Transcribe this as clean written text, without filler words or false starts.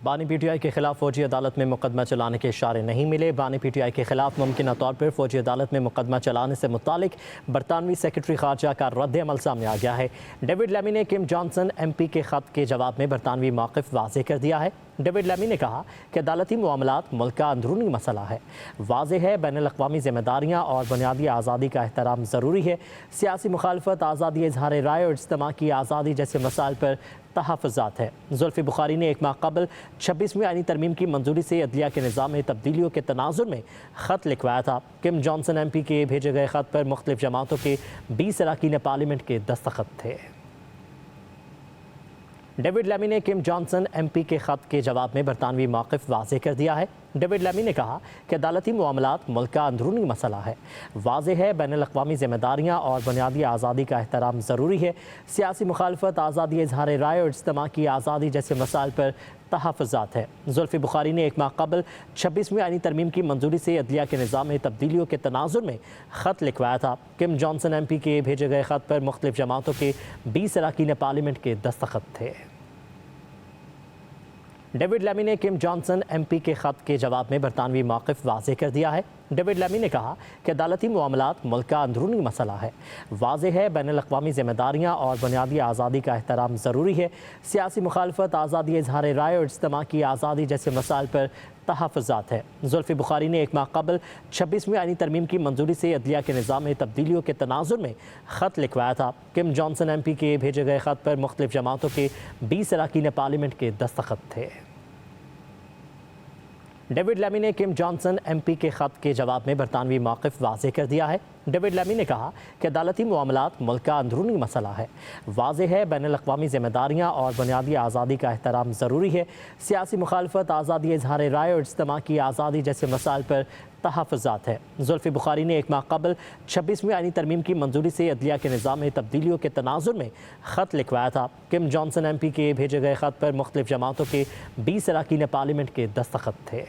بانی P T I کے خلاف فوجی عدالت میں مقدمہ چلانے کے اشارے نہیں ملے۔ بانی پی ٹی آئی کے خلاف ممکنہ طور پر فوجی عدالت میں مقدمہ چلانے سے متعلق برطانوی سیکرٹری خارجہ کا رد عمل سامنے آ گیا ہے۔ ڈیوڈ لیمی نے کم جانسن ایم پی کے خط کے جواب میں برطانوی موقف واضح کر دیا ہے۔ ڈیوڈ لیمی نے کہا کہ عدالتی معاملات ملک کا اندرونی مسئلہ ہے۔ واضح ہے بین الاقوامی ذمہ داریاں اور بنیادی آزادی کا احترام ضروری ہے۔ سیاسی مخالفت، آزادی اظہار رائے اور اجتماع کی آزادی جیسے مسائل پر تحفظات ہے۔ زلفی بخاری نے ایک ماہ قبل 26ویں آئینی ترمیم کی منظوری سے عدلیہ کے نظام میں تبدیلیوں کے تناظر میں خط لکھوایا تھا۔ کم جانسن ایم پی کے بھیجے گئے خط پر مختلف جماعتوں کے 20 اراکین پارلیمنٹ کے دستخط تھے۔ ڈیوڈ لیمی نے کم جانسن ایم پی کے خط کے جواب میں برطانوی موقف واضح کر دیا ہے۔ ڈیوڈ لیمی نے کہا کہ عدالتی معاملات ملک کا اندرونی مسئلہ ہے۔ واضح ہے بین الاقوامی ذمہ داریاں اور بنیادی آزادی کا احترام ضروری ہے۔ سیاسی مخالفت، آزادی اظہار رائے اور اجتماع کی آزادی جیسے مسائل پر تحفظات ہے۔ زلفی بخاری نے ایک ماہ قبل 26ویں آئینی ترمیم کی منظوری سے عدلیہ کے نظام میں تبدیلیوں کے تناظر میں خط لکھوایا تھا۔ کم جانسن ایم پی کے بھیجے گئے خط پر مختلف جماعتوں کے 20 اراکین پارلیمنٹ کے دستخط تھے۔ ڈیوڈ لیمی نے کم جانسن ایم پی کے خط کے جواب میں برطانوی موقف واضح کر دیا ہے۔ ڈیوڈ لیمی نے کہا کہ عدالتی معاملات ملک کا اندرونی مسئلہ ہے۔ واضح ہے بین الاقوامی ذمہ داریاں اور بنیادی آزادی کا احترام ضروری ہے۔ سیاسی مخالفت، آزادی اظہار رائے اور اجتماع کی آزادی جیسے مسائل پر تحفظات ہے۔ زلفی بخاری نے ایک ماہ قبل 26ویں آئینی ترمیم کی منظوری سے عدلیہ کے نظام میں تبدیلیوں کے تناظر میں خط لکھوایا تھا۔ کم جانسن ایم پی کے بھیجے گئے خط پر مختلف جماعتوں کے 20 اراکین پارلیمنٹ کے دستخط تھے۔ ڈیوڈ لیمی نے کم جانسن ایم پی کے خط کے جواب میں برطانوی موقف واضح کر دیا ہے۔ ڈیوڈ لیمی نے کہا کہ عدالتی معاملات ملک کا اندرونی مسئلہ ہے۔ واضح ہے بین الاقوامی ذمہ داریاں اور بنیادی آزادی کا احترام ضروری ہے۔ سیاسی مخالفت، آزادی اظہار رائے اور اجتماع کی آزادی جیسے مسائل پر تحفظات ہے۔ زلفی بخاری نے ایک ماہ قبل 26ویں آئینی ترمیم کی منظوری سے عدلیہ کے نظام میں تبدیلیوں کے تناظر میں خط لکھوایا تھا۔ کم جانسن ایم پی کے بھیجے گئے خط پر مختلف جماعتوں کے 20 اراکین پارلیمنٹ کے دستخط تھے۔